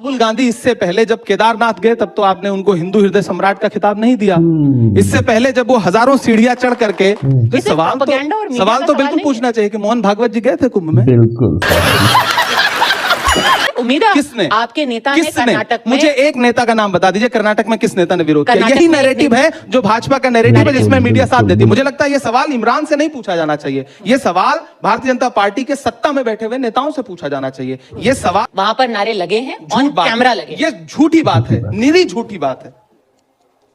राहुल गांधी इससे पहले जब केदारनाथ गए तब तो आपने उनको हिंदू हृदय सम्राट का खिताब नहीं दिया। इससे पहले जब वो हजारों सीढ़ियां चढ़ करके, तो सवाल तो बिल्कुल पूछना चाहिए कि मोहन भागवत जी गए थे कुंभ में? बिल्कुल। उम्मीद है किसने, आपके नेता ने कर्नाटक में, मुझे एक नेता का नाम बता दीजिए कर्नाटक में किस नेता ने विरोध किया? यही नैरेटिव है जो भाजपा का नैरेटिव है, जिसमें मीडिया साथ देती है। मुझे लगता है ये सवाल इमरान से नहीं पूछा जाना चाहिए, ये सवाल भारतीय जनता पार्टी के सत्ता में बैठे हुए नेताओं से पूछा जाना चाहिए। ये सवाल वहां पर नारे लगे हैं, ऑन कैमरा लगे, ये झूठी बात है, निरी झूठी बात है।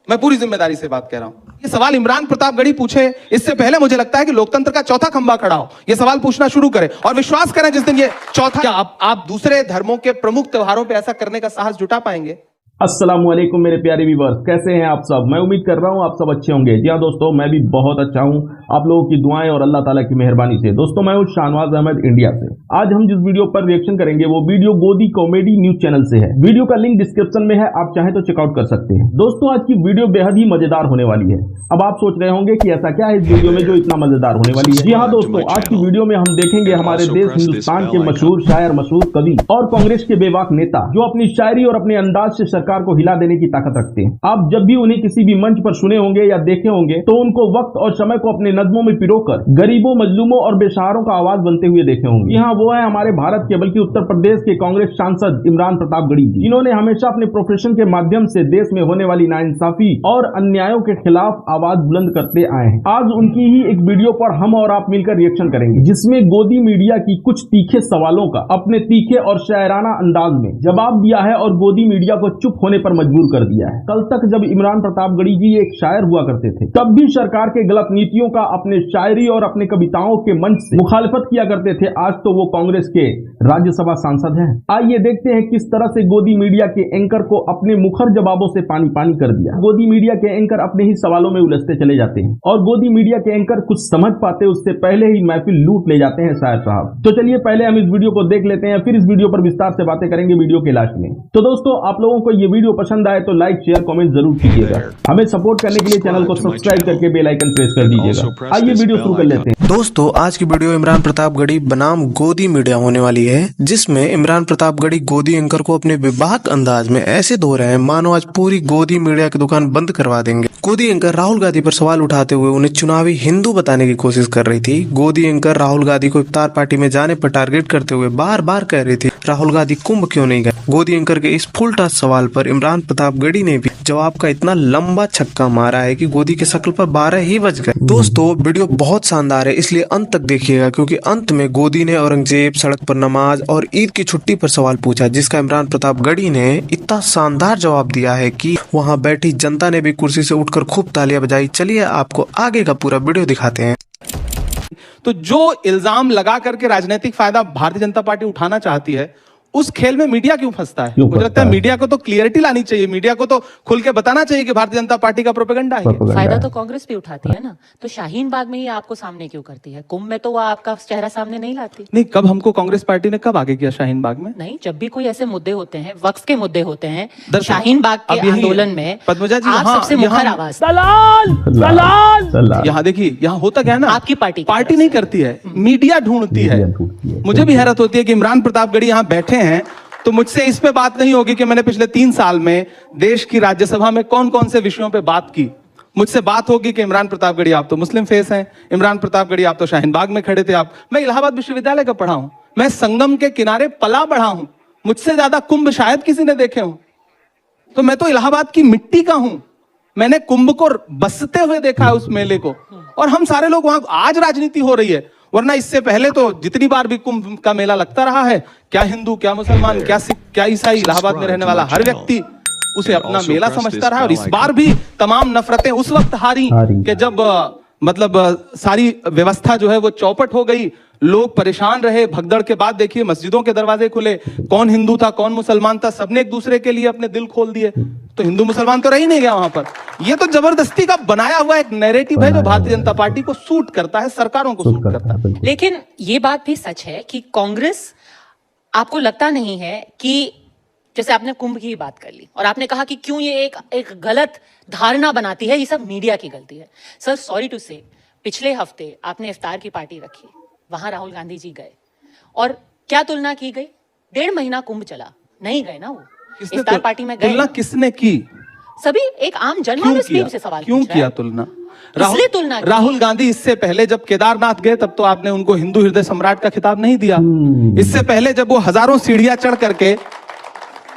मैं पूरी जिम्मेदारी से बात कह रहा हूं। ये सवाल इमरान प्रतापगढ़ी पूछे इससे पहले मुझे लगता है कि लोकतंत्र का चौथा खंभा खड़ा हो, ये सवाल पूछना शुरू करें और विश्वास करें जिस दिन ये चौथा, क्या आप दूसरे धर्मों के प्रमुख त्योहारों पे ऐसा करने का साहस जुटा पाएंगे? अस्सलामुअलैकुम मेरे प्यारे व्यूअर्स, कैसे हैं आप सब? मैं उम्मीद कर रहा हूं आप सब अच्छे होंगे। जी हाँ दोस्तों, मैं भी बहुत अच्छा हूं, आप लोगों की दुआएं और अल्लाह ताला की मेहरबानी से। दोस्तों मैं हूं शाहनवाज अहमद इंडिया से। आज हम जिस वीडियो पर रिएक्शन करेंगे वो वीडियो गोदी कॉमेडी न्यूज चैनल से है। वीडियो का लिंक डिस्क्रिप्शन में है, आप चाहें तो चेकआउट कर सकते हैं। दोस्तों आज की वीडियो बेहद ही मजेदार होने वाली है। अब आप सोच रहे होंगे कि ऐसा क्या है इस वीडियो में जो इतना मजेदार होने वाली है। जी हाँ दोस्तों, आज की वीडियो में हम देखेंगे हमारे देश हिंदुस्तान के मशहूर शायर, मशहूर कवि और कांग्रेस के बेबाक नेता जो अपनी शायरी और अपने अंदाज से सरकार को हिला देने की ताकत रखते हैं। आप जब भी उन्हें किसी भी मंच पर सुने होंगे या देखे होंगे तो उनको वक्त और समय को अपने नज़्मों में पिरोकर गरीबों, मजलूमों और बेसहारों का आवाज बनते हुए देखे होंगे। यहाँ वो है हमारे भारत के बल्कि उत्तर प्रदेश के कांग्रेस सांसद इमरान प्रतापगढ़ी जी, जिन्होंने हमेशा अपने प्रोफेशन के माध्यम से देश में होने वाली नाइंसाफी और अन्यायों के खिलाफ आवाज बुलंद करते आए हैं। आज उनकी ही एक वीडियो पर हम और आप मिलकर रिएक्शन करेंगे, जिसमें गोदी मीडिया की कुछ तीखे सवालों का अपने तीखे और शायराना अंदाज में जवाब दिया है और गोदी मीडिया को चुप होने पर मजबूर कर दिया है। कल तक जब इमरान प्रतापगढ़ी जी एक शायर हुआ करते थे, तब भी सरकार के गलत नीतियों का अपने शायरी और अपने कविताओं के मंच से मुखालिफत किया करते थे। आज तो वो कांग्रेस के राज्यसभा सांसद हैं। आइए देखते हैं किस तरह से गोदी मीडिया के एंकर को अपने मुखर जवाबों से पानी पानी कर दिया। गोदी मीडिया के एंकर अपने ही सवालों में उलझते चले जाते हैं और गोदी मीडिया के एंकर कुछ समझ पाते उससे पहले ही महफिल लूट ले जाते हैं शायर साहब। तो चलिए पहले हम इस वीडियो को देख लेते हैं, फिर इस वीडियो पर विस्तार से बातें करेंगे वीडियो के लास्ट में। तो दोस्तों आप लोगों को ये वीडियो पसंद आए तो लाइक, शेयर, कमेंट जरूर कीजिएगा। हमें सपोर्ट करने के लिए चैनल को सब्सक्राइब करके बेल आइकन प्रेस कर दीजिएगा। आइए वीडियो शुरू कर लेते हैं। दोस्तों आज की वीडियो इमरान प्रतापगढ़ी बनाम गोदी मीडिया होने वाली है, जिसमें इमरान प्रतापगढ़ी गोदी एंकर को अपने बेबाक अंदाज में ऐसे धो रहे हैं मानो आज पूरी गोदी मीडिया की दुकान बंद करवा देंगे। गोदी एंकर राहुल गांधी पर सवाल उठाते हुए उन्हें चुनावी हिंदू बताने की कोशिश कर रही थी। गोदी एंकर राहुल गांधी को इफ्तार पार्टी में जाने पर टारगेट करते हुए बार बार कह रही थी राहुल गांधी कुंभ क्यों नहीं गए। गोदी एंकर के इस फुल टॉस सवाल पर इमरान प्रतापगढ़ी ने भी जवाब का इतना लंबा छक्का मारा है कि गोदी के शक्ल पर 12 ही बज गए। दोस्तों वीडियो बहुत शानदार है, इसलिए अंत तक देखिएगा, क्योंकि अंत में गोदी ने औरंगजेब, सड़क पर नमाज और ईद की छुट्टी पर सवाल पूछा, जिसका इमरान प्रतापगढ़ी ने इतना शानदार जवाब दिया है कि वहां बैठी जनता ने भी कुर्सी से उठकर खूब तालियां बजाई। चलिए आपको आगे का पूरा वीडियो दिखाते हैं। तो जो इल्जाम लगा करके राजनीतिक फायदा भारतीय जनता पार्टी उठाना चाहती है, उस खेल में मीडिया क्यों फंसता है? मुझे लगता है मीडिया को तो क्लियरिटी लानी चाहिए, मीडिया को तो खुल के बताना चाहिए कि भारतीय जनता पार्टी का प्रोपेगेंडा है। फायदा तो कांग्रेस भी उठाती है ना, तो शाहीन बाग में ही आपको सामने क्यों करती है? कुंभ में तो वो आपका चेहरा सामने नहीं लाती। नहीं, कब हमको कांग्रेस पार्टी ने कब आगे किया शाहीन बाग में? नहीं, जब भी कोई ऐसे मुद्दे होते हैं, वक्फ के मुद्दे होते हैं, शाहीन बाग के आंदोलन में पद्मजा जी आप सबसे मुखर आवाज यहाँ देखिए, यहाँ होता क्या है ना, आपकी पार्टी नहीं करती है, मीडिया ढूंढती है। मुझे भी हैरत होती है कि इमरान प्रतापगढ़ी यहाँ बैठे हैं तो मुझसे इस पे बात नहीं होगी कि मैंने पिछले 3 साल में देश की राज्यसभा में कौन कौन से विषयों पे बात की। मुझसे बात होगी कि इमरान प्रतापगढ़ी आप तो मुस्लिम फेस हैं, इमरान प्रतापगढ़ी आप तो शाहीन बाग में खड़े थे। मैं इलाहाबाद विश्वविद्यालय का पढ़ा हूं, मैं संगम के किनारे पला बढ़ा हूं, मुझसे ज्यादा कुंभ शायद किसी ने देखे हो। तो मैं तो इलाहाबाद की मिट्टी का हूं, मैंने कुंभ को बसते हुए देखा है उस मेले को। और हम सारे लोग वहां, आज राजनीति हो रही है, वरना इससे पहले तो जितनी बार भी कुंभ का मेला लगता रहा है, क्या हिंदू, क्या मुसलमान, क्या सिख, क्या ईसाई, इलाहाबाद में रहने वाला हर व्यक्ति उसे अपना मेला समझता रहा। और इस बार भी तमाम नफरतें उस वक्त हारी कि जब सारी व्यवस्था जो है वो चौपट हो गई, लोग परेशान रहे। भगदड़ के बाद देखिए मस्जिदों के दरवाजे खुले, कौन हिंदू था कौन मुसलमान था, सबने एक दूसरे के लिए अपने दिल खोल दिए। तो हिंदू मुसलमान तो रह ही नहीं गया वहां पर। ये तो जबरदस्ती का बनाया हुआ एक नैरेटिव है जो भारतीय जनता पार्टी को सूट करता है, सरकारों को सूट करता है। लेकिन ये बात भी सच है कि कांग्रेस, आपको लगता नहीं है कि जैसे आपने कुंभ की बात कर ली और आपने कहा कि क्यों ये एक गलत धारणा बनाती है, ये सब मीडिया की गलती है। सर सॉरी टू से, पिछले हफ्ते आपने इफ्तार की पार्टी रखी, वहां राहुल गांधी जी गए और क्या तुलना की गई? 1.5 महीना कुंभ चला, नहीं गए ना वो। इफ्तार पार्टी में गए, तुलना किसने की? सभी एक आम जनमानस भी से सवाल क्यों पूछ रहा किया है। तुलना? इसलिए तुलना की। राहुल गांधी इससे पहले जब केदारनाथ गए तब तो आपने उनको हिंदू हृदय सम्राट का खिताब नहीं दिया। इससे पहले जब वो हजारों सीढ़ियां चढ़ करके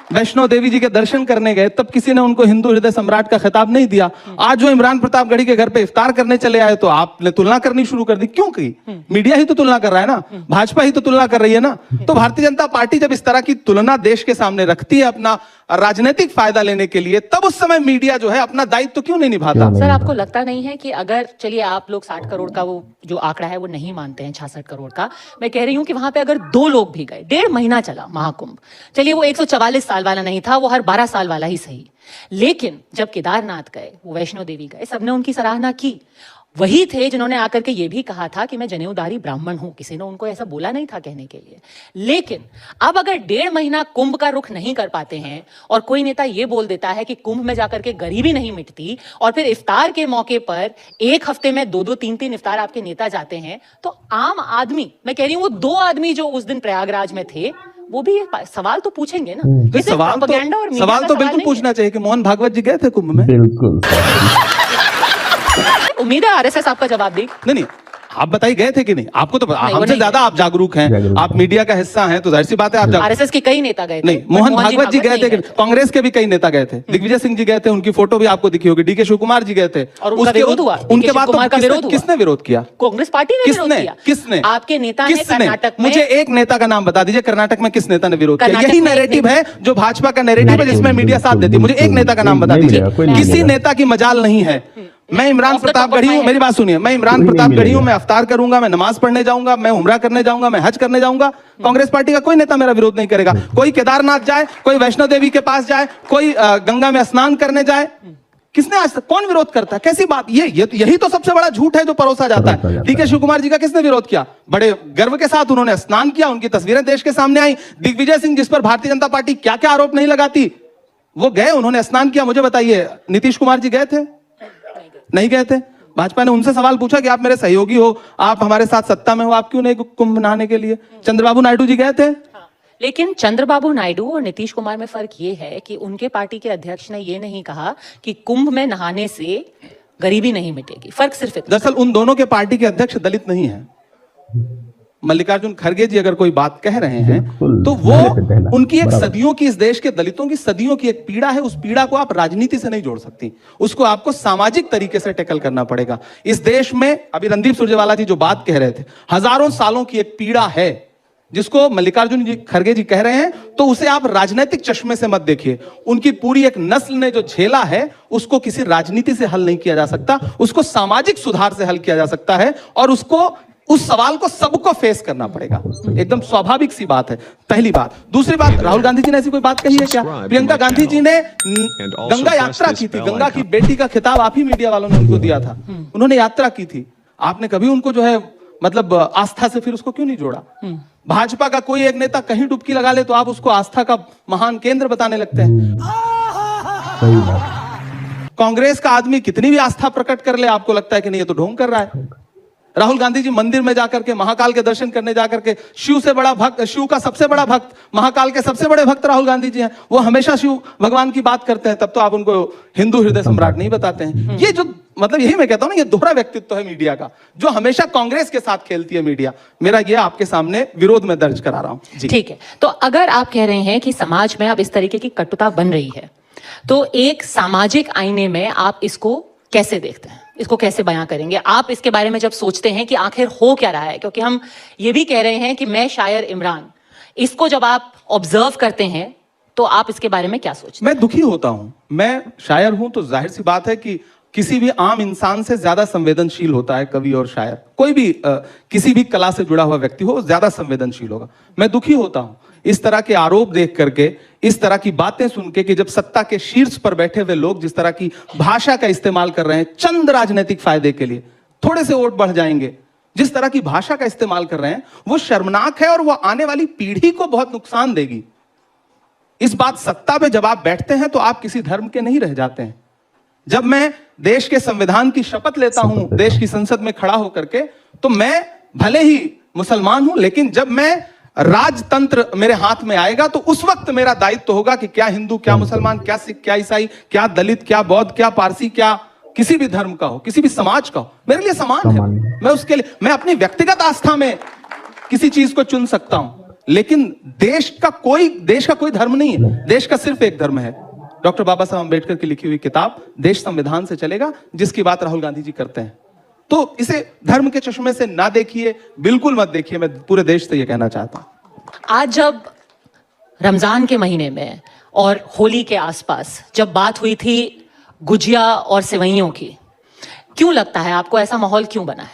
वैष्णो देवी जी के दर्शन करने गए तब किसी ने उनको हिंदू हृदय सम्राट का खिताब नहीं दिया। आज जो इमरान प्रतापगढ़ी के घर पे इफ्तार करने चले आए तो आपने तुलना करनी शुरू कर दी। क्यों की? मीडिया ही तो तुलना कर रहा है ना, भाजपा ही तो तुलना कर रही है ना। तो भारतीय जनता पार्टी जब इस तरह की तुलना देश के सामने रखती है अपना राजनीतिक फायदा लेने के लिए, तब उस समय मीडिया जो है अपना दायित्व तो क्यों नहीं निभाता? सर आपको लगता नहीं है कि अगर चलिए आप लोग 60 करोड़ का वो जो आंकड़ा है वो नहीं मानते हैं, 66 करोड़ का, मैं कह रही हूं कि वहां पे अगर 2 लोग भी गए, 1.5 महीना चला महाकुंभ, चलिए वो 144 साल वाला नहीं था, वो हर 12 साल वाला ही सही, लेकिन जब केदारनाथ गए, वो वैष्णो देवी गए, सबने उनकी सराहना की। वही थे जिन्होंने आकर के ये भी कहा था कि मैं जनेऊधारी ब्राह्मण हूं, किसी ने उनको ऐसा बोला नहीं था कहने के लिए। लेकिन अब अगर 1.5 महीना कुंभ का रुख नहीं कर पाते हैं और कोई नेता ये बोल देता है कि कुंभ में जाकर के गरीबी नहीं मिटती, और फिर इफ्तार के मौके पर 1 हफ्ते में 2-2 3-3 इफ्तार आपके नेता जाते हैं, तो आम आदमी, मैं कह रही हूं वो 2 आदमी जो उस दिन प्रयागराज में थे, वो भी सवाल तो पूछेंगे ना। तो सवाल तो बिल्कुल पूछना चाहिए कि मोहन भागवत जी गए थे कुंभ में? बिल्कुल। उम्मीद है आरएसएस आपका जवाब देगी। नहीं, आप बताइए गए थे कि नहीं? आपको तो हमसे ज्यादा आप जागरूक हैं, आप मीडिया का हिस्सा हैं, तो जाहिर सी बात है आप आरएसएस के कई नेता गए थे। नहीं, मोहन भागवत जी गए थे, कांग्रेस के भी कई नेता गए थे, दिग्विजय सिंह जी गए थे, उनकी फोटो भी आपको दिखी होगी, डीके शिव कुमार जी गए थे, और उनका विरोध हुआ। उनके बाद किसने विरोध किया? कांग्रेस पार्टी ने विरोध किया। किसने? आपके नेता ने कर्नाटक में। मुझे एक नेता का नाम बता दीजिए, कर्नाटक में किस नेता ने विरोध किया? यही नैरेटिव है जो भाजपा का नैरेटिव है जिसमें मीडिया साथ देती है। मुझे एक नेता का नाम बता दीजिए, किसी नेता की मजाल नहीं है। मैं इमरान प्रतापगढ़ी हूं, मेरी बात सुनिए, मैं इमरान प्रतापगढ़ी हूं, मैं अफ्तार करूंगा, मैं नमाज पढ़ने जाऊंगा, मैं उम्रा करने जाऊंगा, मैं हज करने जाऊंगा, कांग्रेस पार्टी का कोई नेता मेरा विरोध नहीं करेगा। कोई केदारनाथ जाए, कोई वैष्णो देवी के पास जाए, कोई गंगा में स्नान करने जाए, किसने आज तक, कौन विरोध करता है? कैसी बात? यही तो सबसे बड़ा झूठ है जो परोसा जाता है। डीके शिव कुमार जी का किसने विरोध किया? बड़े गर्व के साथ उन्होंने स्नान किया, उनकी तस्वीरें देश के सामने आई। दिग्विजय सिंह, जिस पर भारतीय जनता पार्टी क्या क्या आरोप नहीं लगाती, वो गए, उन्होंने स्नान किया। मुझे बताइए, नीतीश कुमार जी गए थे? नहीं गए थे। भाजपा ने उनसे सवाल पूछा कि आप मेरे सहयोगी हो, आप हमारे साथ सत्ता में हो, आप क्यों नहीं कुंभ नहाने के लिए? चंद्रबाबू नायडू जी गए थे? लेकिन चंद्रबाबू नायडू और नीतीश कुमार में फर्क ये है कि उनके पार्टी के अध्यक्ष ने ये नहीं कहा कि कुंभ में नहाने से गरीबी नहीं मिटेगी। फर्क सिर्फ इतना। दरअसल उन दोनों के पार्टी के अध्यक्ष दलित नहीं है। मल्लिकार्जुन खड़गे जी अगर कोई बात कह रहे हैं तो वो उनकी एक सदियों की, इस देश के दलितों की सदियों की एक पीड़ा है। उस पीड़ा को आप राजनीति से नहीं जोड़ सकती, उसको आपको सामाजिक तरीके से टैकल करना पड़ेगा। इस देश में अभी रणदीप सुरजेवाला जी जो बात कह रहे थे, हजारों सालों की एक पीड़ा है जिसको मल्लिकार्जुन जी खड़गे जी कह रहे हैं, तो उसे आप राजनीतिक चश्मे से मत देखिए। उनकी पूरी एक नस्ल ने जो झेला है उसको किसी राजनीति से हल नहीं किया जा सकता, उसको सामाजिक सुधार से हल किया जा सकता है, और उसको उस सवाल को सबको फेस करना पड़ेगा। एकदम स्वाभाविक सी बात है, पहली बात। दूसरी बात, राहुल गांधी जी ने ऐसी कोई बात कही है क्या? प्रियंका गांधी जी ने गंगा यात्रा की थी, गंगा की बेटी का खिताब आप ही मीडिया वालों ने उनको दिया था, उन्होंने यात्रा की थी। आपने कभी उनको जो है मतलब आस्था से फिर उसको क्यों नहीं जोड़ा? भाजपा का कोई एक नेता कहीं डुबकी लगा ले तो आप उसको आस्था का महान केंद्र बताने लगते हैं। कांग्रेस का आदमी कितनी भी आस्था प्रकट कर ले, आपको लगता है कि नहीं ये तो ढोंग कर रहा है। राहुल गांधी जी मंदिर में जाकर के, महाकाल के दर्शन करने जाकर के, शिव से बड़ा भक्त, शिव का सबसे बड़ा भक्त, महाकाल के सबसे बड़े भक्त राहुल गांधी जी हैं, वो हमेशा शिव भगवान की बात करते हैं, तब तो आप उनको हिंदू हृदय सम्राट नहीं बताते हैं। ये जो मतलब यही मैं कहता हूं ना, ये दोहरा व्यक्तित्व है मीडिया का, जो हमेशा कांग्रेस के साथ खेलती है मीडिया। मेरा ये आपके सामने विरोध में दर्ज करा रहा हूं। ठीक है, तो अगर आप कह रहे हैं कि समाज में अब इस तरीके की कटुता बन रही है, तो एक सामाजिक आईने में आप इसको कैसे देखते हैं, इसको कैसे बयां करेंगे? आप इसके बारे में जब सोचते हैं कि आखिर हो क्या रहा है, क्योंकि हम ये भी कह रहे हैं कि मैं शायर इमरान, इसको जब आप ऑब्जर्व करते हैं तो आप इसके बारे में क्या सोचते हैं? मैं दुखी होता हूं। मैं शायर हूं तो जाहिर सी बात है कि किसी भी आम इंसान से ज्यादा संवेदनशील होता है कवि और शायर। कोई भी किसी भी कला से जुड़ा हुआ व्यक्ति हो, ज्यादा संवेदनशील होगा। मैं दुखी होता हूं इस तरह के आरोप देख करके, इस तरह की बातें सुन के कि जब सत्ता के शीर्ष पर बैठे हुए लोग जिस तरह की भाषा का इस्तेमाल कर रहे हैं चंद राजनीतिक फायदे के लिए, थोड़े से वोट बढ़ जाएंगे, जिस तरह की भाषा का इस्तेमाल कर रहे हैं वो शर्मनाक है और वो आने वाली पीढ़ी को बहुत नुकसान देगी। इस बात सत्ता पे जब आप बैठते हैं तो आप किसी धर्म के नहीं रह जाते हैं। जब मैं देश के संविधान की शपथ लेता हूं देश की संसद में खड़ा होकर के, तो मैं भले ही मुसलमान हूं, लेकिन जब मैं राजतंत्र मेरे हाथ में आएगा तो उस वक्त मेरा दायित्व होगा कि क्या हिंदू, क्या मुसलमान, क्या सिख, क्या ईसाई, क्या दलित, क्या बौद्ध, क्या पारसी, क्या किसी भी धर्म का हो, किसी भी समाज का हो, मेरे लिए समान है। मैं उसके लिए, मैं अपनी व्यक्तिगत आस्था में किसी चीज को चुन सकता हूं, लेकिन देश का कोई धर्म नहीं है। देश का सिर्फ एक धर्म है, डॉक्टर बाबा साहब अंबेडकर की लिखी हुई किताब देश संविधान से चलेगा, जिसकी बात राहुल गांधी जी करते हैं। तो इसे धर्म के चश्मे से ना देखिए, बिल्कुल मत देखिए। मैं पूरे देश से यह कहना चाहता हूं। आज जब रमजान के महीने में और होली के आसपास जब बात हुई थी गुजिया और सेवइयों की, क्यों लगता है आपको ऐसा माहौल क्यों बना है?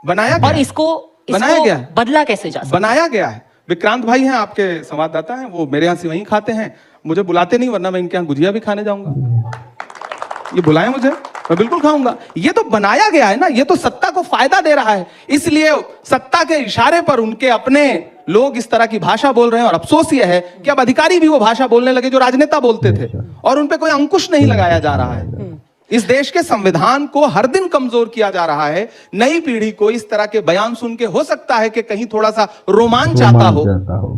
बनाया गया, और इसको बनाया गया, बदला कैसे जा सकता? बनाया गया है। विक्रांत भाई हैं आपके संवाददाता हैं, वो मेरे यहाँ सेवई खाते हैं, मुझे बुलाते नहीं, वरना मैं इनके यहाँ गुजिया भी खाने जाऊंगा। ये बुलाएं मुझे, मैं बिल्कुल खाऊंगा। ये तो बनाया गया है ना, ये तो सत्ता को फायदा दे रहा है, इसलिए सत्ता के इशारे पर उनके अपने लोग इस तरह की भाषा बोल रहे हैं। और अफसोस यह है कि अब अधिकारी भी वो भाषा बोलने लगे जो राजनेता बोलते थे, और उन पे कोई अंकुश नहीं लगाया जा रहा है। इस देश के संविधान को हर दिन कमजोर किया जा रहा है। नई पीढ़ी को इस तरह के बयान सुन के हो सकता है कि कहीं थोड़ा सा रोमांच आता हो,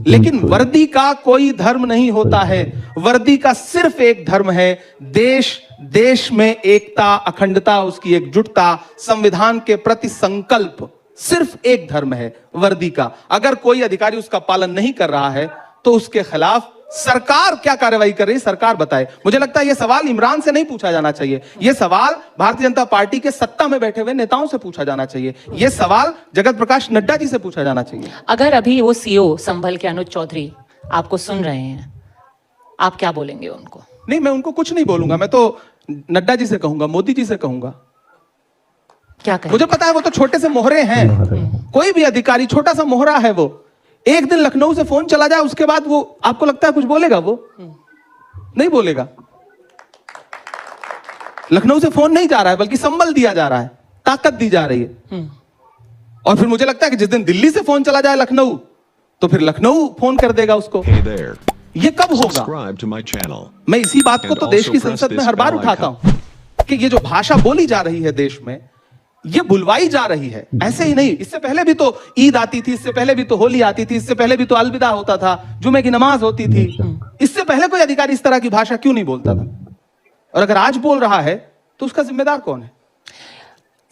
लेकिन वर्दी का कोई धर्म नहीं होता है। वर्दी का सिर्फ एक धर्म है, देश में एकता, अखंडता, उसकी एकजुटता, संविधान के प्रति संकल्प, सिर्फ एक धर्म है वर्दी का। अगर कोई अधिकारी उसका पालन नहीं कर रहा है तो उसके खिलाफ सरकार क्या कार्रवाई कर रही है, सरकार बताए। मुझे लगता है यह सवाल इमरान से नहीं पूछा जाना चाहिए, यह सवाल भारतीय जनता पार्टी के सत्ता में बैठे हुए नेताओं से पूछा जाना चाहिए, यह सवाल जगत प्रकाश नड्डा जी से पूछा जाना चाहिए। अगर अभी वो सीओ संभल के अनुज चौधरी आपको सुन रहे हैं, आप क्या बोलेंगे उनको? नहीं, मैं उनको कुछ नहीं बोलूंगा, मैं तो नड्डा जी से कहूंगा, मोदी जी से कहूंगा। क्या कहें? मुझे पता है वो तो छोटे से मोहरे हैं, कोई भी अधिकारी छोटा सा मोहरा है। वो एक दिन लखनऊ से फोन चला जाए, उसके बाद वो आपको लगता है कुछ बोलेगा? वो नहीं बोलेगा। लखनऊ से फोन नहीं जा रहा है, बल्कि संबल दिया जा रहा है, ताकत दी जा रही है। और फिर मुझे लगता है कि जिस दिन दिल्ली से फोन चला जाए लखनऊ, तो फिर लखनऊ फोन कर देगा उसको। ये कब होगा? मैं इसी बात को तो देश की संसद में हर बार उठाता हूं कि ये जो भाषा बोली जा रही है देश में, ये बुलवाई जा रही है। ऐसे ही नहीं, इससे पहले भी तो ईद आती थी, इससे पहले भी तो होली आती थी, इससे पहले भी तो अलविदा होता था, जुमे की नमाज होती थी। इससे पहले कोई अधिकारी इस तरह की भाषा क्यों नहीं बोलता था? और अगर आज बोल रहा है तो उसका जिम्मेदार कौन है?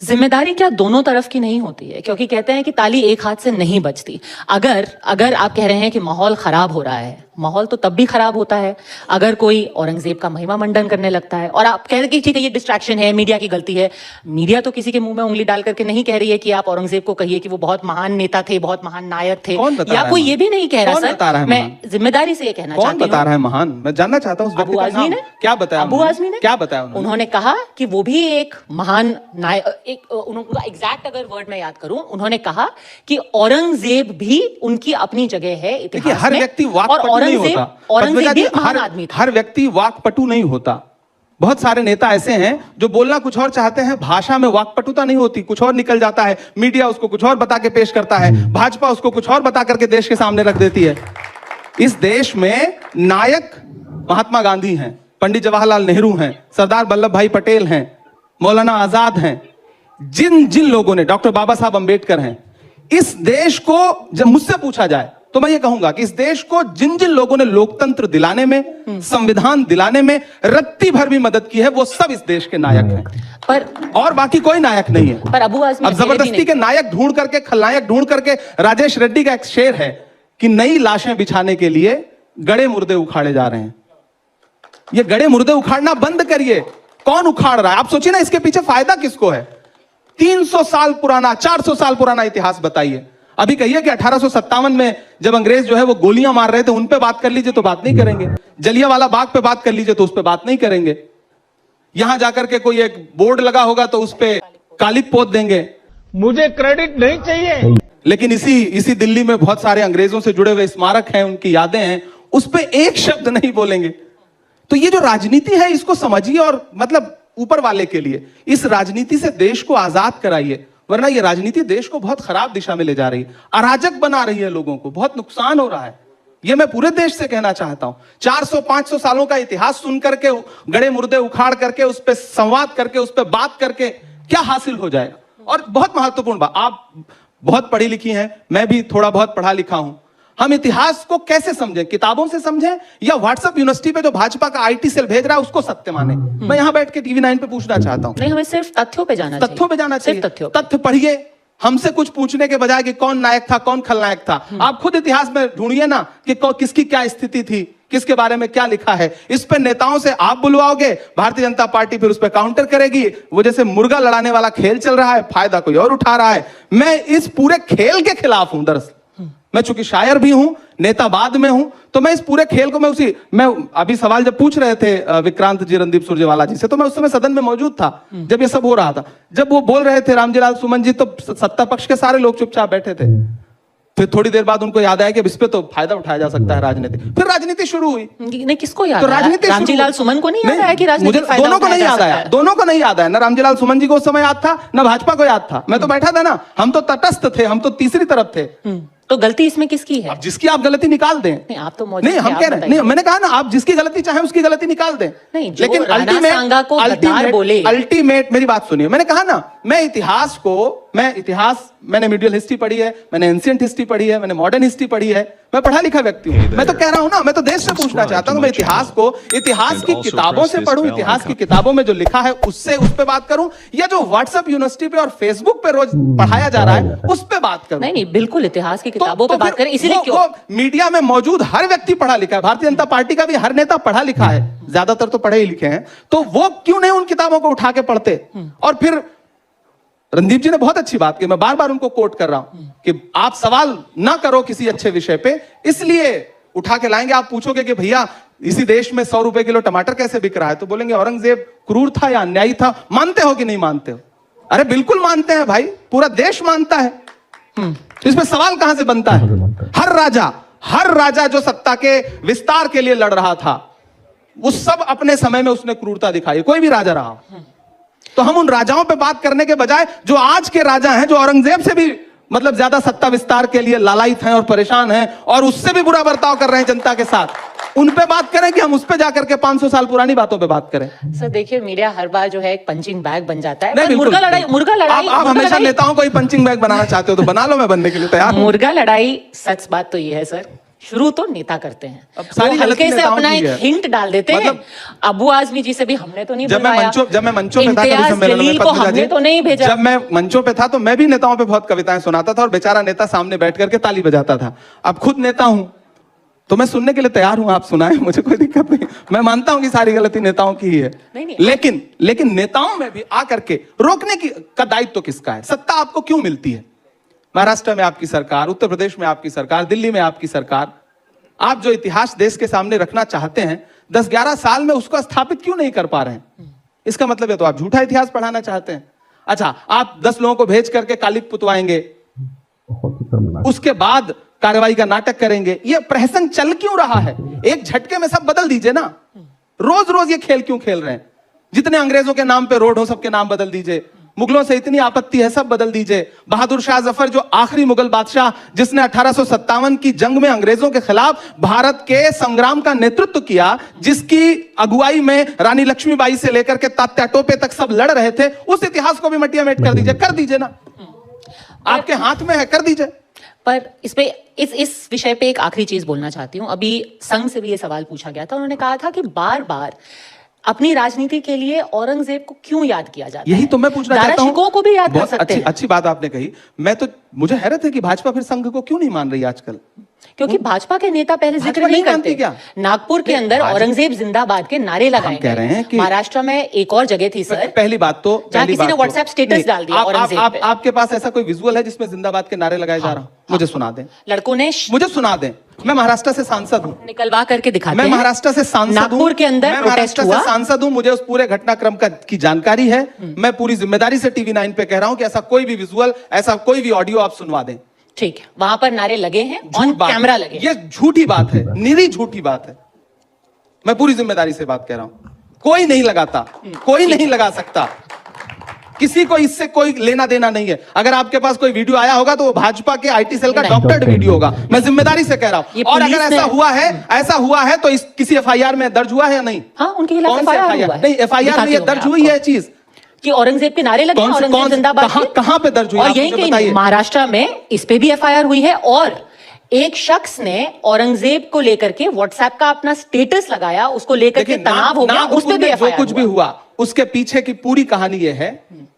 जिम्मेदारी क्या दोनों तरफ की नहीं होती है? क्योंकि कहते हैं कि ताली एक हाथ से नहीं बजती। अगर आप कह रहे हैं कि माहौल खराब हो रहा है, माहौल तो तब भी खराब होता है अगर कोई औरंगजेब का महिमा मंडन करने लगता है। और आप कह रहे हैं कि ठीक है, ये डिस्ट्रैक्शन है, मीडिया की गलती है। मीडिया तो किसी के मुंह में उंगली डाल करके नहीं कह रही है कि आप औरंगजेब को कहिए कि वो बहुत महान नेता थे, बहुत महान नायक थे, या कोई ये भी नहीं कह रहा। सर, मैं जिम्मेदारी से ये कहना चाहती हूँ। कौन बता रहा है महान? मैं जानना चाहता हूँ। अबू आजमी ने क्या बताया? अबू आजमी ने क्या बताया? उन्होंने कहा कि वो भी एक महान नायक, उनका एग्जैक्ट अगर वर्ड मैं याद करूं, उन्होंने कहा कि औरंगजेब भी उनकी अपनी जगह है इतिहास में। हर व्यक्ति वाकपटु नहीं होता, हर व्यक्ति वाकपटु नहीं होता। बहुत सारे नेता ऐसे हैं जो बोलना कुछ और चाहते हैं, भाषा में वाकपटुता नहीं होती, कुछ और निकल जाता है, मीडिया उसको कुछ और बता के पेश करता है, भाजपा उसको कुछ और बता करके देश के सामने रख देती है। इस देश में नायक महात्मा गांधी हैं, पंडित जवाहरलाल नेहरू हैं, सरदार वल्लभ भाई पटेल हैं, मौलाना आजाद हैं, जिन लोगों ने, डॉक्टर बाबा साहब अंबेडकर हैं। इस देश को जब मुझसे पूछा जाए तो मैं ये कहूंगा कि इस देश को जिन लोगों ने लोकतंत्र दिलाने में, संविधान दिलाने में रत्ती भर भी मदद की है, वो सब इस देश के नायक हैं। पर और बाकी कोई नायक नहीं है। पर अबू आजमी अब जबरदस्ती के नायक ढूंढ करके, खलनायक ढूंढ करके, राजेश रेड्डी का एक शेर है कि नई लाशें बिछाने के लिए गड़े मुर्दे उखाड़े जा रहे हैं। ये गड़े मुर्दे उखाड़ना बंद करिए। कौन उखाड़ रहा है? आप सोचिए ना, इसके पीछे फायदा किसको है? 300 साल पुराना, 400 साल पुराना इतिहास बताइए। अभी कहिए कि 1857 में जब अंग्रेज जो है वो गोलियां मार रहे थे, उन पे बात कर लीजिए तो बात नहीं करेंगे। जलियांवाला बाग पे बात कर लीजिए तो उस पे बात नहीं करेंगे। यहां जाकर के कोई एक बोर्ड लगा होगा तो उस पे कालिक पोत देंगे। मुझे क्रेडिट नहीं चाहिए। लेकिन इसी दिल्ली में बहुत सारे अंग्रेजों से जुड़े हुए स्मारक हैं, उनकी यादें हैं, उस पे एक शब्द नहीं बोलेंगे। तो ये जो राजनीति है, इसको समझिए और मतलब ऊपर वाले के लिए इस राजनीति से देश को आजाद कराइए, वरना ये राजनीति देश को बहुत खराब दिशा में ले जा रही है, अराजक बना रही है, लोगों को बहुत नुकसान हो रहा है। ये मैं पूरे देश से कहना चाहता हूं। 400-500 सालों का इतिहास सुन करके, गड़े मुर्दे उखाड़ करके, उस पर संवाद करके, उस पर बात करके क्या हासिल हो जाएगा? और बहुत महत्वपूर्ण बात, आप बहुत पढ़ी लिखी हैं, मैं भी थोड़ा बहुत पढ़ा लिखा हूं। हम इतिहास को कैसे समझें, किताबों से समझें या व्हाट्सएप यूनिवर्सिटी पे जो भाजपा का आईटी सेल भेज रहा है उसको सत्य माने? मैं यहां बैठ के टीवी 9 पे पूछना चाहता हूं। नहीं, हमें सिर्फ तथ्यों पे जाना चाहिए। तथ्यों पे जाना चाहिए। सिर्फ तथ्यों पे। तथ्य पढ़िए, हमसे कुछ पूछने के बजाय कि कौन नायक था, कौन खलनायक था। आप खुद इतिहास में ढूंढिए ना कि किसकी क्या स्थिति थी, किसके बारे में क्या लिखा है। इस पे नेताओं से आप बुलवाओगे, भारतीय जनता पार्टी फिर उस पर काउंटर करेगी। वो जैसे मुर्गा लड़ाने वाला खेल चल रहा है, फायदा कोई और उठा रहा है। मैं इस पूरे खेल के खिलाफ हूं। दरअसल मैं चूंकि शायर भी हूं, नेता बाद में हूं, तो मैं इस पूरे खेल को मैं अभी सवाल जब पूछ रहे थे विक्रांत जी रणदीप सुरजेवाला जी से, तो मैं उस समय सदन में मौजूद था जब ये सब हो रहा था। जब वो बोल रहे थे रामजीलाल सुमन जी, तो सत्ता पक्ष के सारे लोग चुपचाप बैठे थे। फिर थोड़ी देर बाद उनको याद आया कि इस पे तो फायदा उठाया जा सकता है राजनीति। फिर राजनीति शुरू हुई। नहीं, किसको याद तो आया? राजनीति रामजीलाल सुमन को नहीं याद आया कि राजनीति मुझे दोनों को नहीं याद आया, दोनों को नहीं याद आया। ना रामजीलाल सुमन जी को उस समय याद था, ना भाजपा को याद था। मैं तो बैठा था ना, हम तो तटस्थ थे, हम तो तीसरी तरफ थे। तो गलती इसमें किसकी है? अब जिसकी आप गलती निकाल दें। नहीं, आप तो मौजूद नहीं, हम थे, कह रहे हैं, नहीं, मैंने कहा ना, आप जिसकी गलती चाहे उसकी गलती निकाल दें। नहीं, जो लेकिन राणा सांगा को गद्दार बोले। अल्टीमेट मेरी बात सुनिए। मैंने कहा ना, मैंने मीडियल हिस्ट्री पढ़ी है, मैंने एंशिएंट हिस्ट्री पढ़ी है, मैंने मॉडर्न हिस्ट्री पढ़ी है। मैं पढ़ा लिखा व्यक्ति हूं। मैं तो कह रहा हूं ना, मैं तो देश से पूछना चाहता हूं। मैं इतिहास की किताबों से पढ़ूं, इतिहास की किताबों में जो लिखा है उससे उस पे बात करूं, या जो व्हाट्सएप यूनिवर्सिटी पे और फेसबुक पे रोज पढ़ाया जा रहा है उस पे बात करूं। नहीं, बिल्कुल इतिहास की किताबों पे बात करें। इसीलिए क्यों? मीडिया में मौजूद हर व्यक्ति पढ़ा लिखा है, भारतीय जनता पार्टी का भी हर नेता पढ़ा लिखा है, ज्यादातर तो पढ़े ही लिखे हैं। तो वो क्यों नहीं उन किताबों को उठा के पढ़ते? और फिर रणदीप जी ने बहुत अच्छी बात की, मैं बार बार उनको कोट कर रहा हूं कि आप सवाल ना करो किसी अच्छे विषय पे, इसलिए उठा के लाएंगे। आप पूछोगे कि भैया इसी देश में 100 रुपए किलो टमाटर कैसे बिक रहा है, तो बोलेंगे औरंगजेब क्रूर था या अन्यायी था। मानते हो कि नहीं मानते हो? अरे बिल्कुल मानते हैं भाई, पूरा देश मानता है। तो इसमें सवाल कहां से बनता है? हर राजा जो सत्ता के विस्तार के लिए लड़ रहा था, उस सब अपने समय में उसने क्रूरता दिखाई, कोई भी राजा रहा। तो हम उन राजाओं पे बात करने के बजाय जो आज के राजा हैं, जो औरंगजेब से भी मतलब ज्यादा सत्ता विस्तार के लिए लालायित हैं और परेशान हैं और उससे भी बुरा बर्ताव कर रहे हैं जनता के साथ, उन पे बात करें कि हम उस पे जाकर के 500 साल पुरानी बातों पे बात करें। सर देखिए, मीडिया हर बार जो है एक पंचिंग बैग बन जाता है। नहीं, मुर्गा लड़ाई आप हमेशा नेताओं को ही पंचिंग बैग बनाना चाहते हो, तो बना लो, मैं बनने के लिए तैयार हूं। मुर्गा लड़ाई, सच बात तो ये है सर, शुरू तो नेता करते हैं, अब सारी वो हल्के से नेताओं अपना की एक है। हिंट डाल देते हैं। मतलब अबू आजमी जी से भी हमने तो नहीं जब मैं मंचों पे था कभी इम्तियाज सम्मेलन में, जलील को हमने तो नहीं भेजा। जब मैं मंचों पे था तो मैं भी नेताओं पे बहुत कविताएं सुनाता था और बेचारा नेता सामने बैठ करके ताली बजाता था। अब खुद नेता हूं तो मैं सुनने के लिए तैयार हूं, आप सुनाएं, मुझे कोई दिक्कत नहीं। मैं मानता हूं कि सारी गलती नेताओं की ही है। नहीं, लेकिन नेताओं में भी आकर के रोकने का दायित्व तो किसका है? सत्ता आपको क्यों मिलती है? महाराष्ट्र में आपकी सरकार, उत्तर प्रदेश में आपकी सरकार, दिल्ली में आपकी सरकार। आप जो इतिहास देश के सामने रखना चाहते हैं 10-11 साल में उसको स्थापित क्यों नहीं कर पा रहे हैं? इसका मतलब है तो आप झूठा इतिहास पढ़ाना चाहते हैं। अच्छा, आप 10 लोगों को भेज करके कालिक पुतवाएंगे, उसके बाद कार्रवाई का नाटक करेंगे। ये प्रहसन चल क्यों रहा है? एक झटके में सब बदल दीजिए ना। रोज रोज ये खेल क्यों खेल रहे हैं? जितने अंग्रेजों के नाम पे रोड हो सबके नाम बदल दीजिए। मुगलों से इतनी आपत्ति है, सब बदल दीजिए। बहादुर शाह जफर जो आखिरी मुगल बादशाह जिसने 1857 की जंग में अंग्रेजों के खिलाफ भारत के संग्राम का नेतृत्व किया, जिसकी अगुवाई में रानी लक्ष्मीबाई से लेकर के तात्या टोपे तक सब लड़ रहे थे, उस इतिहास को भी मटियामेट कर दीजिए ना। आपके हाथ में है, कर दीजिए। पर इस विषय पे एक आखिरी चीज बोलना चाहती हूं। अभी संघ से भी ये सवाल पूछा गया था, उन्होंने कहा था कि बार बार अपनी राजनीति के लिए औरंगजेब को क्यों याद किया जाता है? यही तो मैं पूछना चाहता हूं। को भी याद कर सकते हैं। अच्छी बात आपने कही। मुझे हैरत है कि भाजपा फिर संघ को क्यों नहीं मान रही आजकल? क्योंकि भाजपा के नेता पहले जिक्र नहीं करते क्या? नागपुर के अंदर औरंगजेब जिंदाबाद के नारे लगाए कह रहे हैं कि महाराष्ट्र में एक और जगह थी सर, पहली बात तो जहां किसी ने व्हाट्सएप स्टेटस डाल दिया औरंगजेब पे। आपके पास ऐसा कोई विजुअल है जिसमें जिंदाबाद के नारे लगाए जा रहा हूं? मुझे सुना दें। लड़कों ने मुझे सुना दें। मैं महाराष्ट्र से सांसद हूं, निकलवा करके दिखाते मैं हैं। महाराष्ट्र से सांसद हूं, नागपुर के अंदर मैं महाराष्ट्र से सांसद हूं, मुझे उस पूरे घटनाक्रम की जानकारी है। मैं पूरी जिम्मेदारी से टीवी 9 पे कह रहा हूं कि ऐसा कोई भी विजुअल, ऐसा कोई भी ऑडियो आप सुनवा दें। ठीक है, वहां पर नारे लगे हैं, ऑन कैमरा लगे। ये झूठी बात है, निरी झूठी बात है। मैं पूरी जिम्मेदारी से बात कह रहा हूं। कोई नहीं लगाता, कोई नहीं लगा सकता, किसी को इससे कोई लेना देना नहीं है। अगर आपके पास कोई वीडियो आया होगा तो वो भाजपा के आईटी सेल का डॉक्टर्ड वीडियो होगा। मैं जिम्मेदारी से कह रहा हूं। और अगर ऐसा हुआ है तो किसी एफआईआर में दर्ज हुआ है या नहीं? हाँ, उनके खिलाफ एफआईआर नहीं, एफआईआर में दर्ज हुई है चीज कि औरंगजेब के नारे लगे, औरंगजेब जिंदाबाद। कहां पे दर्ज हुई? और यही कहीं महाराष्ट्र में इस पे भी एफआईआर हुई है। और एक शख्स ने औरंगजेब को लेकर के व्हाट्सएप का अपना स्टेटस लगाया, उसको लेकर के देखिए, तनाव हो गया, उस पे भी जो कुछ भी हुआ उसके पीछे की पूरी कहानी यह है,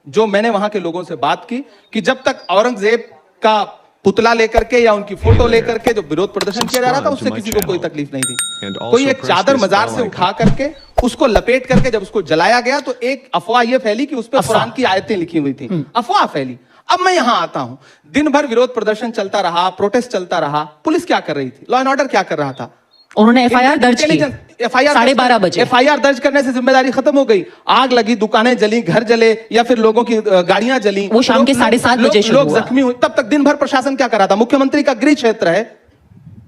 जो मैंने वहां के लोगों से बात की, कि जब तक औरंगजेब का पुतला लेकर के या उनकी फोटो लेकर के जो विरोध प्रदर्शन किया जा रहा था, उससे किसी को कोई तकलीफ नहीं थी। कोई एक चादर मजार से उठा करके उसको लपेट करके जब उसको जलाया गया तो एक अफवाह यह फैली कि उस पर कुरान की आयतें लिखी हुई थी, अफवाह फैली। अब मैं यहां आता हूं, दिन भर विरोध प्रदर्शन चलता रहा, प्रोटेस्ट चलता रहा, पुलिस क्या कर रही थी, लॉ एंड ऑर्डर क्या कर रहा था? उन्होंने एफआईआर दर्ज की, एफआईआर 12:30 बजे एफआईआर दर्ज करने से जिम्मेदारी खत्म हो गई। आग लगी, दुकानें जली, घर जले, या फिर लोगों की गाड़ियां जली, वो शाम के 7:30 बजे शुरू लोग हुआ। जख्मी हुए। तब तक दिन भर प्रशासन क्या कर रहा था? मुख्यमंत्री का गृह क्षेत्र है,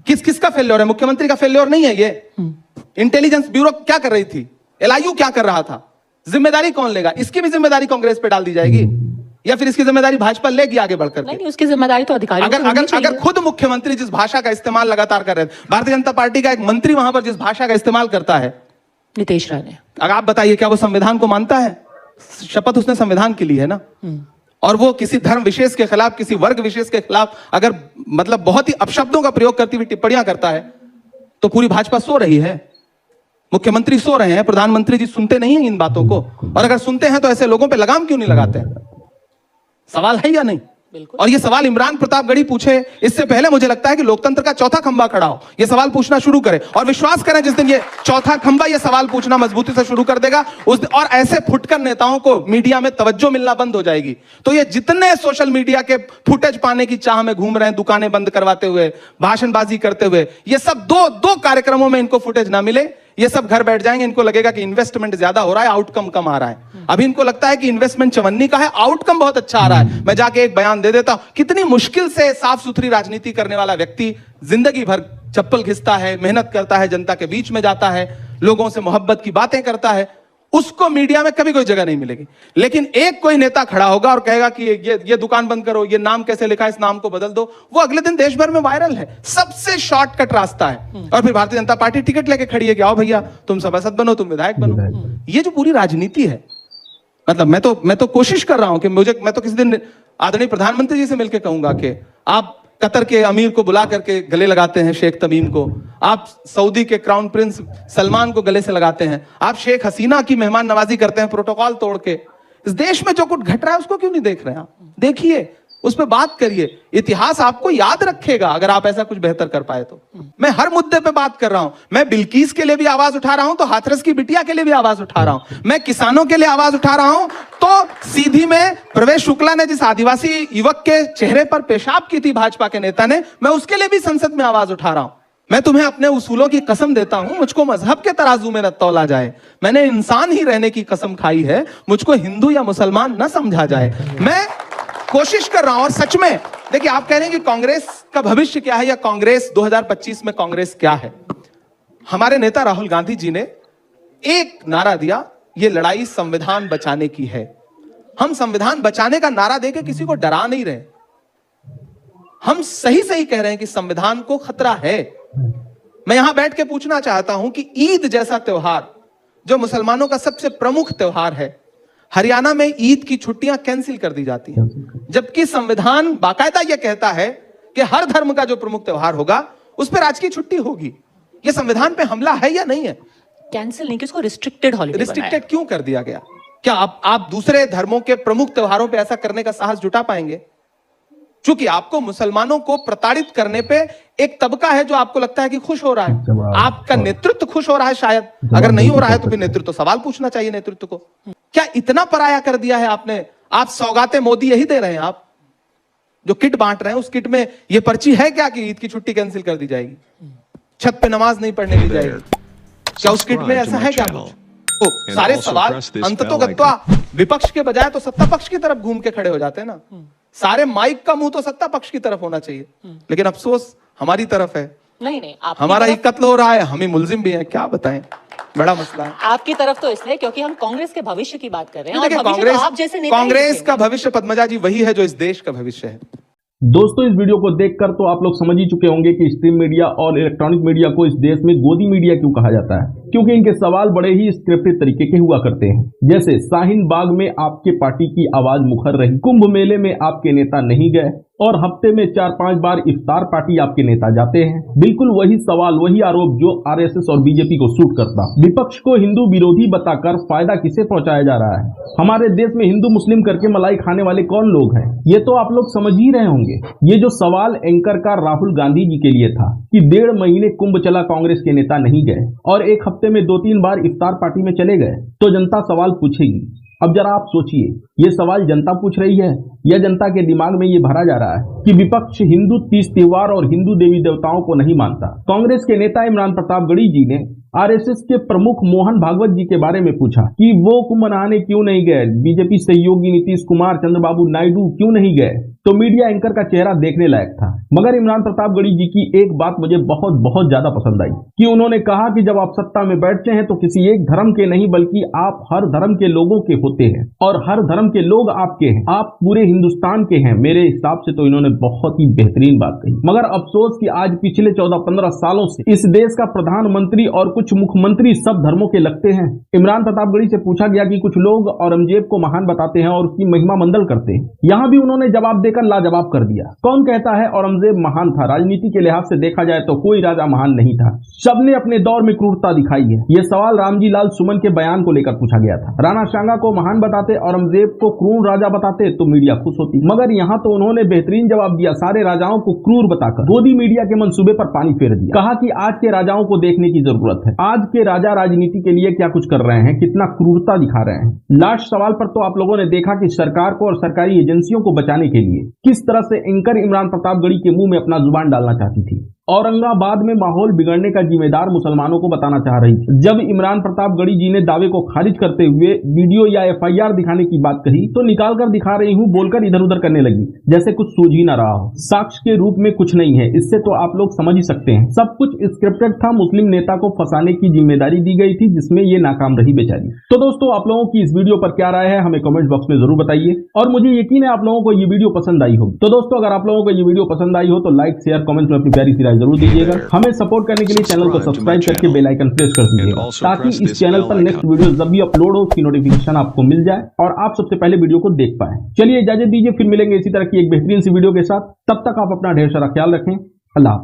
किसका फेल्योर है? मुख्यमंत्री का फेल्योर नहीं है ये। इंटेलिजेंस ब्यूरो क्या कर रही थी? एलआईयू क्या कर रहा था? जिम्मेदारी कौन लेगा? इसकी भी जिम्मेदारी कांग्रेस पे डाल दी जाएगी या फिर इसकी जिम्मेदारी भाजपा लेगी आगे बढ़कर? नहीं, उसकी जिम्मेदारी तो अधिकारियों की होनी चाहिए। अगर खुद मुख्यमंत्री जिस भाषा का इस्तेमाल लगातार कर रहे हैं, भारतीय जनता पार्टी का एक मंत्री वहां पर जिस भाषा का इस्तेमाल करता है, नीतीश राणे, अगर आप बताइए क्या वो संविधान को मानता है? शपथ उसने संविधान की ली है ना। और वो किसी धर्म विशेष के खिलाफ, किसी वर्ग विशेष के खिलाफ अगर मतलब बहुत ही अपशब्दों का प्रयोग करती हुई टिप्पणियां करता है तो पूरी भाजपा सो रही है, मुख्यमंत्री सो रहे हैं, प्रधानमंत्री जी सुनते नहीं हैं इन बातों को। और अगर सुनते हैं तो ऐसे लोगों पे लगाम क्यों नहीं लगाते हैं? सवाल है या नहीं? और ये सवाल इमरान प्रतापगढ़ी पूछे इससे पहले मुझे लगता है कि लोकतंत्र का चौथा खंभा खड़ा हो, ये सवाल पूछना शुरू करे। और विश्वास करें, जिस दिन ये चौथा खंभा ये सवाल पूछना मजबूती से शुरू कर देगा, उस दिन और ऐसे फुटकर नेताओं को मीडिया में तवज्जो मिलना बंद हो जाएगी। तो ये जितने सोशल मीडिया के फुटेज पाने की चाह में घूम रहे हैं, दुकानें बंद करवाते हुए, भाषणबाजी करते हुए, ये सब दो कार्यक्रमों में इनको फुटेज ना मिले, ये सब घर बैठ जाएंगे। इनको लगेगा कि इन्वेस्टमेंट ज्यादा हो रहा है, आउटकम कम आ रहा है। अभी इनको लगता है कि इन्वेस्टमेंट चवन्नी का है, आउटकम बहुत अच्छा आ रहा है। मैं जाके एक बयान दे देता हूं। कितनी मुश्किल से साफ सुथरी राजनीति करने वाला व्यक्ति जिंदगी भर चप्पल घिसता है, मेहनत करता है, जनता के बीच में जाता है, लोगों से मोहब्बत की बातें करता है, उसको मीडिया में कभी कोई जगह नहीं मिलेगी। लेकिन एक कोई नेता खड़ा होगा और कहेगा कि ये दुकान बंद करो, ये नाम कैसे लिखा है, इस नाम को बदल दो, वो अगले दिन देश भर में वायरल है। सबसे शॉर्टकट रास्ता है। और फिर भारतीय जनता पार्टी टिकट लेके खड़ी है कि आओ भैया, तुम सभासद बनो, तुम विधायक बनो। ये जो पूरी राजनीति है, मतलब मैं तो कोशिश कर रहा हूं कि मैं तो किसी दिन आदरणीय प्रधानमंत्री जी से मिलकर कहूंगा कि आप कतर के अमीर को बुला करके गले लगाते हैं, शेख तमीम को, आप सऊदी के क्राउन प्रिंस सलमान को गले से लगाते हैं, आप शेख हसीना की मेहमान नवाजी करते हैं प्रोटोकॉल तोड़ के। इस देश में जो कुछ घट रहा है उसको क्यों नहीं देख रहे हैं आप? देखिए, उस पर बात करिए। इतिहास आपको याद रखेगा अगर आप ऐसा कुछ बेहतर कर पाए तो। मैं हर मुद्दे पे बात कर रहा हूं। मैं बिल्कीस के लिए भी आवाज उठा रहा हूं तो हाथरस की बिटिया के लिए भी आवाज उठा रहा हूं। मैं किसानों के लिए आवाज उठा रहा हूं तो सीधी में प्रवेश शुक्ला ने जिस आदिवासी युवक के चेहरे पर पेशाब की थी भाजपा के नेता ने, मैं उसके लिए भी संसद में आवाज उठा रहा हूं। मैं तुम्हें अपने उसूलों की कसम देता हूं, मुझको मजहब के तराजू में न तौला जाए। मैंने इंसान ही रहने की कसम खाई है, मुझको हिंदू या मुसलमान न समझा जाए। मैं कोशिश कर रहा हूं। और सच में देखिए, आप कह रहे हैं कि कांग्रेस का भविष्य क्या है या कांग्रेस 2025 में कांग्रेस क्या है। हमारे नेता राहुल गांधी जी ने एक नारा दिया, ये लड़ाई संविधान बचाने की है। हम संविधान बचाने का नारा देके किसी को डरा नहीं रहे, हम सही कह रहे हैं कि संविधान को खतरा है। मैं यहां बैठ के पूछना चाहता हूं कि ईद जैसा त्योहार, जो मुसलमानों का सबसे प्रमुख त्योहार है, हरियाणा में ईद की छुट्टियां कैंसिल कर दी जाती हैं, जबकि संविधान बाकायदा यह कहता है कि हर धर्म का जो प्रमुख त्योहार होगा उस पर राजकीय छुट्टी होगी। यह संविधान पे हमला है या नहीं है? कैंसिल नहीं, किसको रिस्ट्रिक्टेड हॉलिडे रिस्ट्रिक्टेड क्यों कर दिया गया? क्या आप दूसरे धर्मों के प्रमुख त्योहारों पे ऐसा करने का साहस जुटा पाएंगे? चूंकि आपको मुसलमानों को प्रताड़ित करने पे एक तबका है जो आपको लगता है कि खुश हो रहा है, आपका नेतृत्व खुश हो रहा है शायद। अगर नहीं हो रहा है तो फिर नेतृत्व सवाल पूछना चाहिए नेतृत्व को। क्या इतना पराया कर दिया है आपने? आप सौगातें मोदी यही दे रहे हैं, आप जो किट बांट रहे हैं उस किट में ये पर्ची है क्या कि ईद की छुट्टी कैंसिल कर दी जाएगी, छत पे नमाज नहीं पढ़ने दी जाएगी? क्या उस किट में ऐसा है क्या कुछ? तो सारे सवाल अंततोगत्वा विपक्ष के बजाय तो सत्ता पक्ष की तरफ घूम के खड़े हो जाते हैं ना। सारे माइक का मुंह तो सत्ता पक्ष की तरफ होना चाहिए, लेकिन अफसोस हमारी तरफ है। नहीं, हमारा ही कत्ल हो रहा है, हम ही मुल्जिम भी हैं, क्या बताएं, बड़ा मसला है। आपकी तरफ तो इसलिए क्योंकि हम कांग्रेस के भविष्य की बात कर रहे हैं। और भविष्य कांग्रेस, तो आप जैसे नेता कांग्रेस का भविष्य पद्मजा जी वही है जो इस देश का भविष्य है। दोस्तों, इस वीडियो को देखकर तो आप लोग समझ ही चुके होंगे कि स्ट्रीम मीडिया और इलेक्ट्रॉनिक मीडिया को इस देश में गोदी मीडिया क्यों कहा जाता है। क्योंकि इनके सवाल बड़े ही स्क्रिप्टेड तरीके के हुआ करते हैं। जैसे शाहीन बाग में आपके पार्टी की आवाज मुखर रही, कुंभ मेले में आपके नेता नहीं गए और हफ्ते में 4-5 बार इफ्तार पार्टी आपके नेता जाते हैं। बिल्कुल वही सवाल, वही आरोप जो आरएसएस और बीजेपी को सूट करता। विपक्ष को हिंदू विरोधी बताकर फायदा किसे पहुंचाया जा रहा है? हमारे देश में हिंदू मुस्लिम करके मलाई खाने वाले कौन लोग हैं? ये तो आप लोग समझ ही रहे होंगे। ये जो सवाल एंकर का राहुल गांधी जी के लिए था कि 1.5 महीने कुंभ चला, कांग्रेस के नेता नहीं गए और एक हफ्ते में 2-3 बार इफ्तार पार्टी में चले गए, तो जनता सवाल पूछेगी। अब जरा आप सोचिए, ये सवाल जनता पूछ रही है या जनता के दिमाग में ये भरा जा रहा है कि विपक्ष हिंदू तीज त्योहार और हिंदू देवी देवताओं को नहीं मानता? कांग्रेस के नेता इमरान प्रतापगढ़ी जी ने आरएसएस के प्रमुख मोहन भागवत जी के बारे में पूछा कि वो कुंभ मनाने क्यों नहीं गए, बीजेपी सहयोगी नीतीश कुमार, चंद्रबाबू नायडू क्यों नहीं गए? तो मीडिया एंकर का चेहरा देखने लायक था। मगर इमरान प्रतापगढ़ी जी की एक बात मुझे बहुत बहुत ज्यादा पसंद आई कि उन्होंने कहा कि जब आप सत्ता में बैठते हैं तो किसी एक धर्म के नहीं बल्कि आप हर धर्म के लोगों के होते हैं और हर धर्म के लोग आपके हैं, आप पूरे हिंदुस्तान के हैं। मेरे हिसाब से तो इन्होंने बहुत ही बेहतरीन बात कही। मगर अफसोस कि आज पिछले 14-15 सालों से इस देश का प्रधानमंत्री और कुछ मुख्यमंत्री सब धर्मों के लगते हैं। इमरान प्रतापगढ़ी से पूछा गया कि कुछ लोग औरंगजेब को महान बताते हैं और उसकी महिमा मंडल करते हैं। यहाँ भी उन्होंने जवाब देकर लाजवाब कर दिया। कौन कहता है औरंगजेब महान था? राजनीति के लिहाज से देखा जाए तो कोई राजा महान नहीं था, सबने अपने दौर में क्रूरता दिखाई है। यह सवाल रामजी लाल सुमन के बयान को लेकर पूछा गया था। राणा सांगा को महान बताते, औरंगजेब को क्रूर राजा बताते तो मीडिया खुश होती, मगर यहाँ तो उन्होंने बेहतरीन जवाब दिया, सारे राजाओं को क्रूर बताकर गोदी मीडिया के मंसूबे पर पानी फेर दिया। कहा कि आज के राजाओं को देखने की जरूरत है, आज के राजा राजनीति के लिए क्या कुछ कर रहे हैं, कितना क्रूरता दिखा रहे हैं। लास्ट सवाल पर तो आप लोगों ने देखा कि सरकार को और सरकारी एजेंसियों को बचाने के लिए किस तरह से एंकर इमरान प्रतापगढ़ी के मुंह में अपना जुबान डालना चाहती थी। औरंगाबाद में माहौल बिगड़ने का जिम्मेदार मुसलमानों को बताना चाह रही थी। जब इमरान प्रतापगढ़ी जी ने दावे को खारिज करते हुए वीडियो या एफआईआर दिखाने की बात कही तो निकाल कर दिखा रही हूं बोलकर इधर उधर करने लगी, जैसे कुछ सूझ ही ना रहा हो। साक्ष्य के रूप में कुछ नहीं है, इससे तो आप लोग समझ ही सकते हैं सब कुछ स्क्रिप्टेड था। मुस्लिम नेता को फंसाने की जिम्मेदारी दी गई थी जिसमें ये नाकाम रही बेचारी। तो दोस्तों, आप लोगों की इस वीडियो पर क्या राय है हमें कमेंट बॉक्स में जरूर बताइए और मुझे यकीन है आप लोगों को ये वीडियो पसंद आई होगी। तो दोस्तों, अगर आप लोगों को ये वीडियो पसंद आई हो तो लाइक, शेयर, कमेंट में अपनी प्यारी सी राय जरूर दीजिएगा। हमें सपोर्ट करने के लिए चैनल को सब्सक्राइब करके बेल आइकन प्रेस कर दीजिएगा ताकि इस चैनल पर नेक्स्ट वीडियो जब भी अपलोड हो उसकी नोटिफिकेशन आपको मिल जाए और आप सबसे पहले वीडियो को देख पाए। चलिए इजाजत दीजिए, फिर मिलेंगे इसी तरह की एक बेहतरीन सी वीडियो के साथ। तब तक आप अपना ढेर सारा ख्याल रखें। अल्लाह।